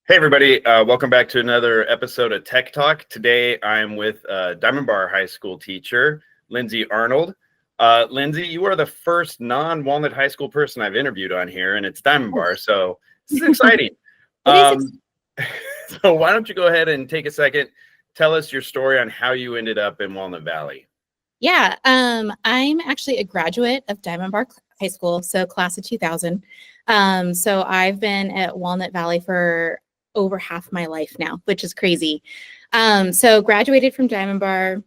Hey everybody, welcome back to another episode of Tech Talk. Today I'm with Diamond Bar High School teacher, Lindsay Arnold. Lindsay, you are the first non-Walnut High School person I've interviewed on here, and it's Diamond Bar, so this is exciting. So why don't you go ahead and take a second, tell us your story on how you ended up in Walnut Valley. Yeah, I'm actually a graduate of Diamond Bar High School, so class of 2000. So I've been at Walnut Valley for over half my life now, which is crazy. So graduated from Diamond Bar,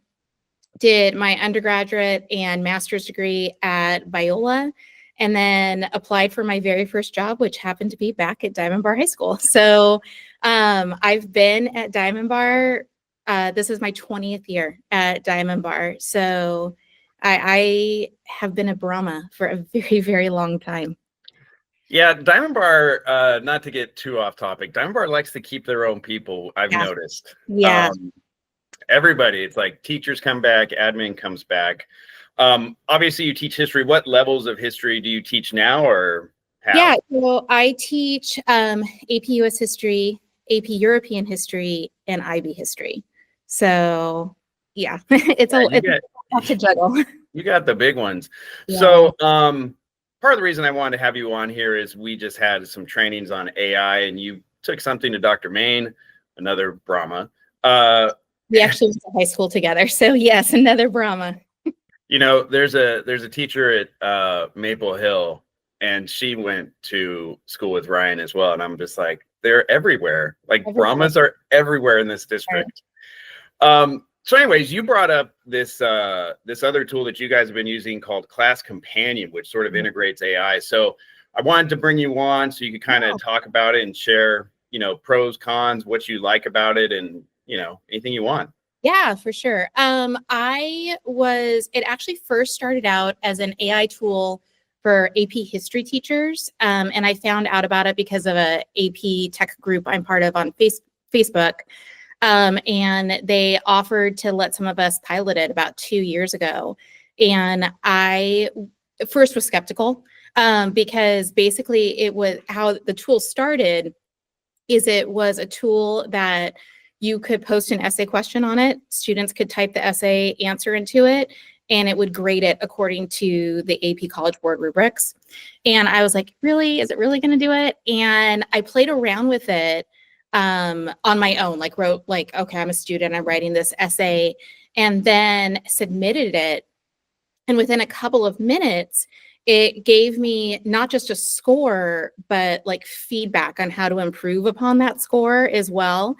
did my undergraduate and master's degree at Biola, and then applied for my very first job, which happened to be back at Diamond Bar High School. So I've been at Diamond Bar. This is my 20th year at Diamond Bar. So I have been a Brahma for a very, very long time. Yeah, Diamond Bar, not to get too off topic, Diamond Bar likes to keep their own people, I've noticed. Yeah. Everybody, it's like teachers come back, admin comes back. Obviously, you teach history. What levels of history do you teach now or have? Yeah, so I teach AP US History, AP European History, and IB History. So, yeah, it's a lot to juggle. You got the big ones. Yeah. So, part of the reason I wanted to have you on here is we just had some trainings on AI, and you took something to Dr. Main, another Brahma. We actually went to high school together, so yes, another Brahma. You know, there's a teacher at Maple Hill, and she went to school with Ryan as well, and I'm just like, they're everywhere. Like Brahmas are everywhere in this district. Right. So anyways, you brought up this other tool that you guys have been using called Class Companion, which sort of integrates AI. So I wanted to bring you on so you could kind of talk about it and share, you know, pros, cons, what you like about it, and, you know, anything you want. Yeah, for sure. It actually first started out as an AI tool for AP history teachers. And I found out about it because of a AP tech group I'm part of on Facebook. And they offered to let some of us pilot it about 2 years ago. And I first was skeptical because basically it was how the tool started is it was a tool that you could post an essay question on it. Students could type the essay answer into it, and it would grade it according to the AP College Board rubrics. And I was like, really? Is it really going to do it? And I played around with it on my own, like wrote like, okay, I'm a student, I'm writing this essay, and then submitted it. And within a couple of minutes, it gave me not just a score, but like feedback on how to improve upon that score as well.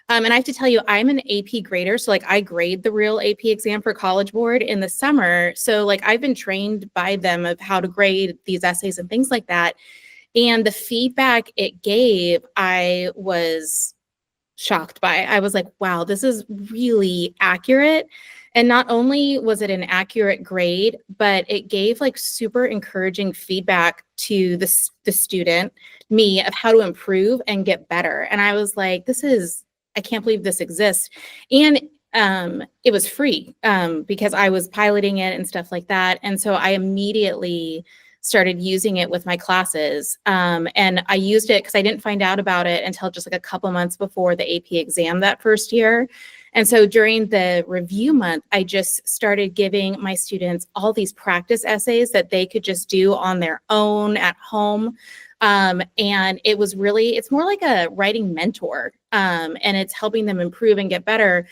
And I have to tell you, I'm an AP grader. So like I grade the real AP exam for College Board in the summer. So like I've been trained by them of how to grade these essays and things like that. And the feedback it gave, I was shocked by. I was like, wow, this is really accurate. And not only was it an accurate grade, but it gave like super encouraging feedback to the student, me, of how to improve and get better. And I was like, I can't believe this exists. And it was free because I was piloting it and stuff like that. And so I immediately started using it with my classes. And I used it because I didn't find out about it until just like a couple months before the AP exam that first year. And so during the review month, I just started giving my students all these practice essays that they could just do on their own at home. And it's more like a writing mentor, and it's helping them improve and get better.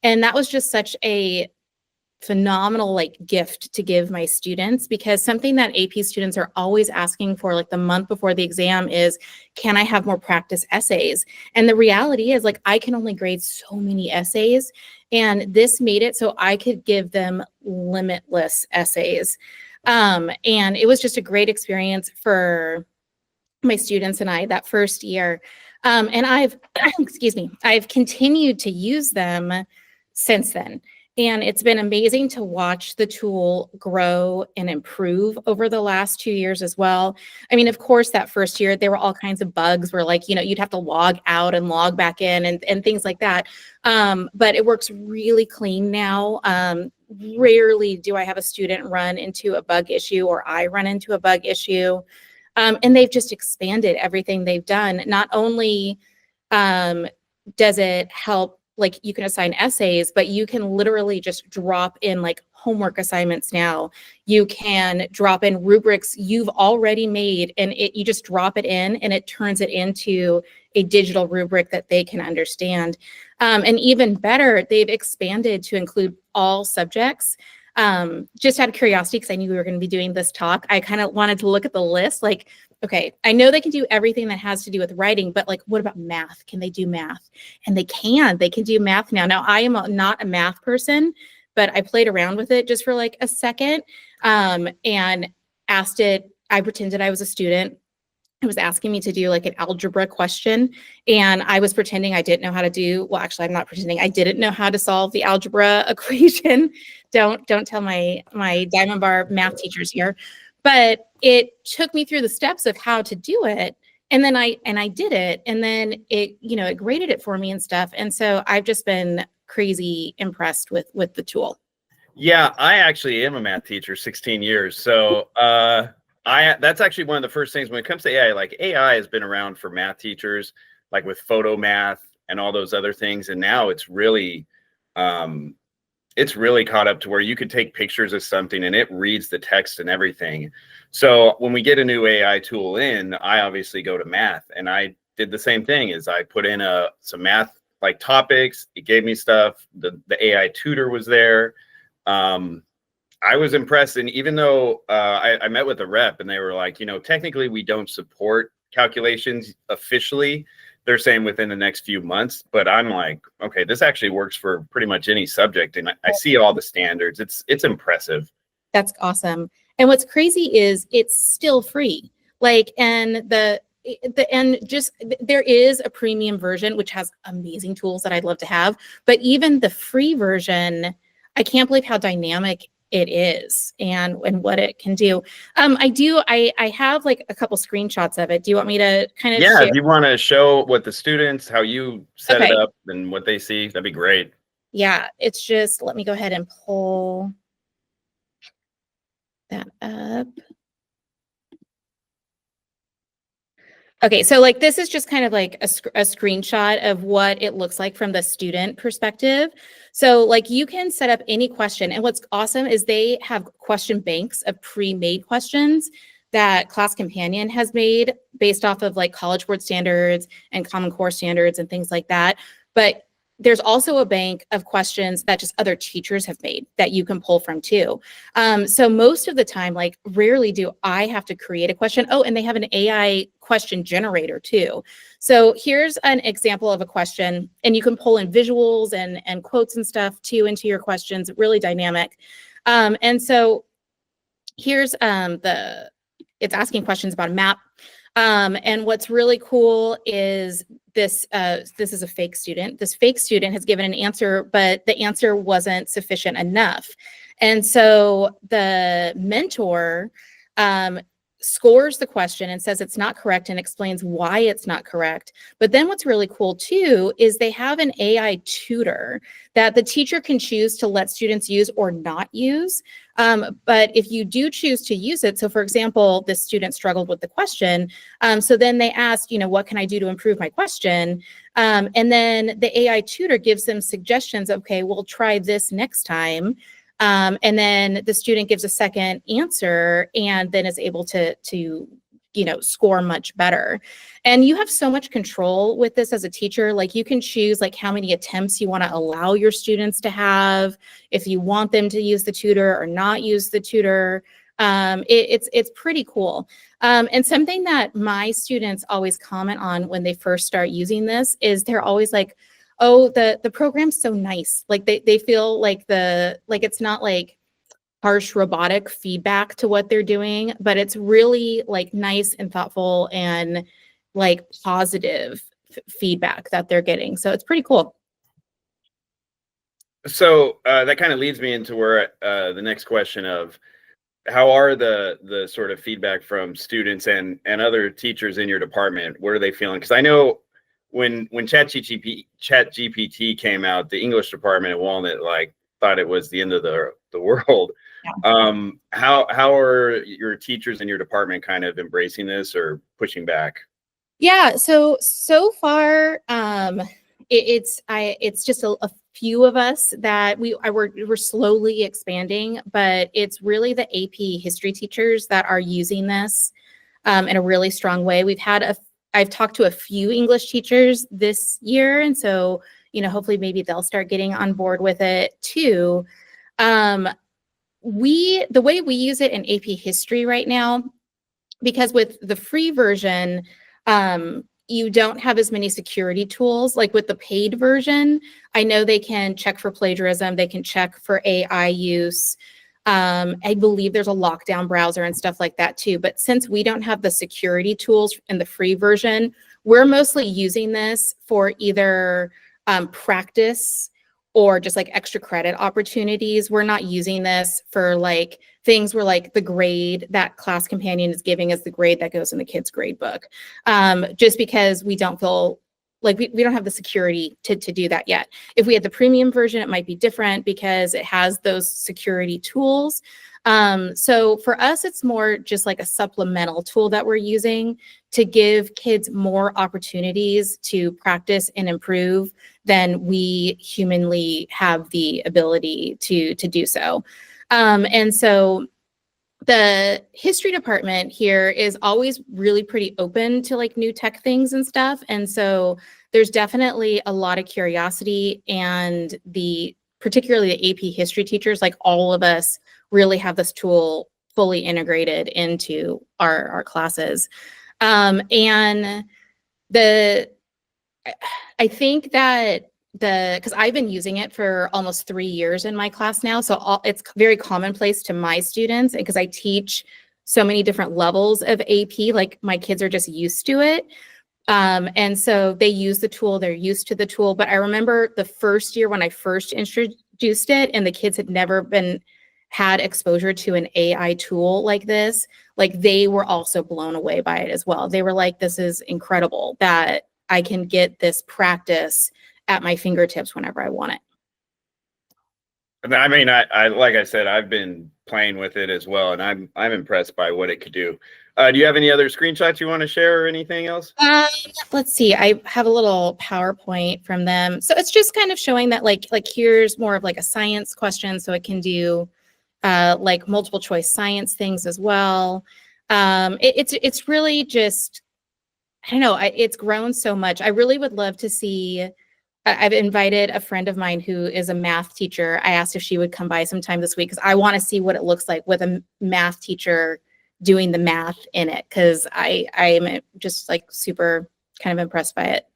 And that was just such a phenomenal like gift to give my students, because something that AP students are always asking for like the month before the exam is, can I have more practice essays? And the reality is like, I can only grade so many essays, and this made it so I could give them limitless essays. And it was just a great experience for my students and I that first year. And I've continued to use them since then. And it's been amazing to watch the tool grow and improve over the last 2 years as well. I mean, of course, that first year, there were all kinds of bugs where like, you'd have to log out and log back in and things like that. But it works really clean now. Rarely do I have a student run into a bug issue or I run into a bug issue. And they've just expanded everything they've done, not only Does it help? Like you can assign essays, but you can literally just drop in like homework assignments now. You can drop in rubrics you've already made, and you just drop it in and it turns it into a digital rubric that they can understand. And even better, they've expanded to include all subjects. Just out of curiosity, because I knew we were going to be doing this talk, I kind of wanted to look at the list. Like, okay, I know they can do everything that has to do with writing, but like, what about math? Can they do math? And they can do math now. Now, I am not a math person, but I played around with it just for like a second, and asked it. I pretended I was a student. It was asking me to do like an algebra question, and I was pretending I didn't know how to do, well, actually, I'm not pretending. I didn't know how to solve the algebra equation. Don't tell my Diamond Bar math teachers here. But it took me through the steps of how to do it. And then I did it. And then it, it graded it for me and stuff. And so I've just been crazy impressed with the tool. Yeah, I actually am a math teacher, 16 years. So that's actually one of the first things when it comes to AI. Like AI has been around for math teachers, like with photo math and all those other things. And now it's really caught up to where you could take pictures of something and it reads the text and everything. So when we get a new AI tool in, I obviously go to math, and I did the same thing. Is I put in some math like topics. It gave me stuff. The AI tutor was there. I was impressed. And even though I met with a rep and they were like, technically we don't support calculations officially. They're saying within the next few months, but I'm like, okay, this actually works for pretty much any subject. And I see all the standards. It's impressive. That's awesome. And what's crazy is it's still free. Like, and there is a premium version, which has amazing tools that I'd love to have, but even the free version, I can't believe how dynamic it is and what it can do. I have like a couple screenshots of it. Do you want me to kind of Yeah, share? if you want to show what the students, how you set it up and what they see, that'd be great. Yeah, it's just, let me go ahead and pull that up. Okay, so like this is just kind of like a screenshot of what it looks like from the student perspective. So like you can set up any question, and what's awesome is they have question banks of pre-made questions that Class Companion has made based off of like College Board standards and Common Core standards and things like that. But there's also a bank of questions that just other teachers have made that you can pull from too. So most of the time, like rarely do I have to create a question. Oh, and they have an AI question generator too. So here's an example of a question, and you can pull in visuals and quotes and stuff too into your questions, really dynamic. And so here's it's asking questions about a map. And what's really cool is this is a fake student. This fake student has given an answer, but the answer wasn't sufficient enough. And so the mentor scores the question and says it's not correct and explains why it's not correct. But then what's really cool too is they have an AI tutor that the teacher can choose to let students use or not use. But if you do choose to use it, so for example, this student struggled with the question. So then they asked, what can I do to improve my question? And then the AI tutor gives them suggestions. Okay, we'll try this next time. And then the student gives a second answer and then is able to score much better. And you have so much control with this as a teacher. Like you can choose like how many attempts you want to allow your students to have, if you want them to use the tutor or not use the tutor. It's pretty cool. And something that my students always comment on when they first start using this is they're always like, oh, the program's so nice. Like they feel like it's not like harsh robotic feedback to what they're doing, but it's really like nice and thoughtful and like positive feedback that they're getting. So it's pretty cool. So that kind of leads me into where the next question of how are the sort of feedback from students and other teachers in your department? What are they feeling? Because I know when ChatGPT came out, the English department at Walnut like thought it was the end of the world. Yeah. How are your teachers in your department kind of embracing this or pushing back? Yeah, so far, it's just a few of us that we're slowly expanding, but it's really the AP history teachers that are using this in a really strong way. I've talked to a few English teachers this year, and so hopefully maybe they'll start getting on board with it too. Um, the way we use it in AP history right now, because with the free version, you don't have as many security tools. Like with the paid version, I know they can check for plagiarism, they can check for AI use. I believe there's a lockdown browser and stuff like that too. But since we don't have the security tools in the free version, we're mostly using this for either practice or just like extra credit opportunities. We're not using this for like things where like the grade that class companion is giving is the grade that goes in the kid's grade book. Just because we don't feel like we don't have the security to do that yet. If we had the premium version, it might be different because it has those security tools. So for us, it's more just like a supplemental tool that we're using to give kids more opportunities to practice and improve than we humanly have the ability to do so. And so the history department here is always really pretty open to like new tech things and stuff. And so there's definitely a lot of curiosity, and particularly the AP history teachers, like all of us really have this tool fully integrated into our classes. And I think that because I've been using it for almost 3 years in my class now, so it's very commonplace to my students, and because I teach so many different levels of AP, like my kids are just used to it. And so they use the tool, they're used to the tool. But I remember the first year when I first introduced it and the kids had never had exposure to an AI tool like this, like they were also blown away by it as well. They were like, this is incredible that I can get this practice at my fingertips whenever I want it. I mean, I like I said, I've been playing with it as well, and I'm impressed by what it could do. Do you have any other screenshots you want to share or anything else? Let's see. I have a little PowerPoint from them. So it's just kind of showing that like here's more of like a science question, so it can do like multiple choice science things as well. It's really just, I don't know, it's grown so much. I really would love to see. I've invited a friend of mine who is a math teacher. I asked if she would come by sometime this week because I want to see what it looks like with a math teacher doing the math in it, because I'm just like super kind of impressed by it.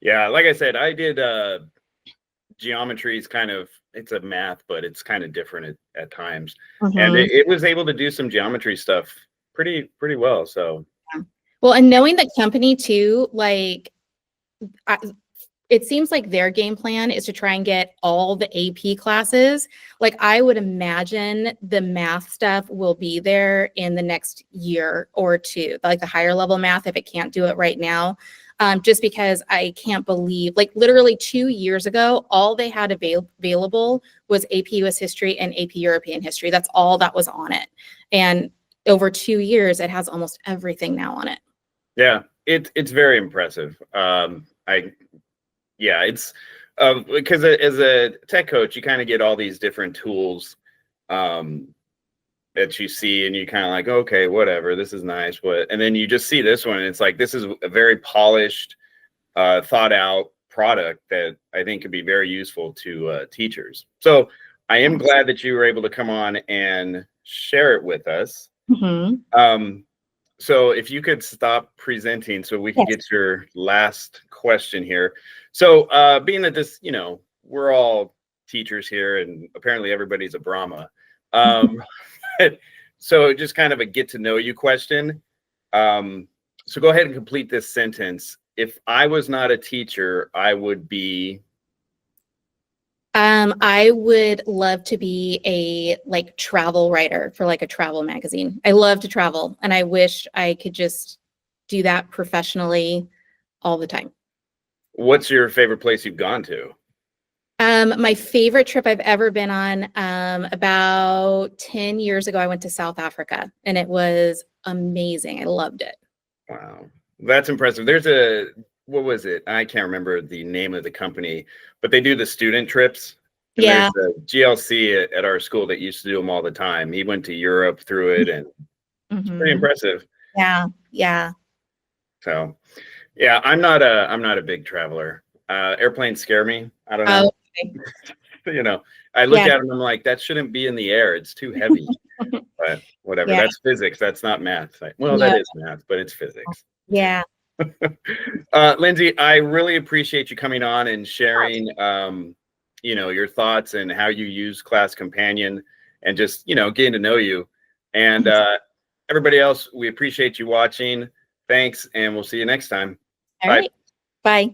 Yeah, like I said, I did geometry is kind of, it's a math, but it's kind of different at times. And it was able to do some geometry stuff pretty well. So yeah. Well, and knowing the company too, like it seems like their game plan is to try and get all the AP classes. Like I would imagine the math stuff will be there in the next year or two, like the higher level math, if it can't do it right now. Just because I can't believe, like literally 2 years ago, all they had available was AP US history and AP European history. That's all that was on it. And over 2 years, it has almost everything now on it. Yeah, it's very impressive. Yeah, it's because as a tech coach, you kind of get all these different tools that you see, and you kind of like, okay, whatever, this is nice, and then you just see this one, and it's like, this is a very polished, thought out product that I think could be very useful to teachers. So I am glad that you were able to come on and share it with us. So if you could stop presenting so we can get your last question here. So being that this, we're all teachers here, and apparently everybody's a Brahma. So just kind of a get to know you question. So go ahead and complete this sentence. If I was not a teacher, I would be. I would love to be a like travel writer for like a travel magazine. I love to travel, and I wish I could just do that professionally all the time. What's your favorite place you've gone to? My favorite trip I've ever been on, about 10 years ago, I went to South Africa, and it was amazing. I loved it. Wow. That's impressive. What was it? I can't remember the name of the company, but they do the student trips. And Yeah. there's a GLC at our school that used to do them all the time. He went to Europe through it, and it's pretty impressive. Yeah. Yeah. So, yeah, I'm not a big traveler. Airplanes scare me. I don't know. Okay. I look at them, I'm like, that shouldn't be in the air. It's too heavy. But whatever. Yeah. That's physics. That's not math. Well, No. that is math, but it's physics. Yeah. Lindsay, I really appreciate you coming on and sharing, your thoughts and how you use Class Companion, and just, getting to know you. And everybody else, we appreciate you watching. Thanks, and we'll see you next time. All Bye. right. Bye.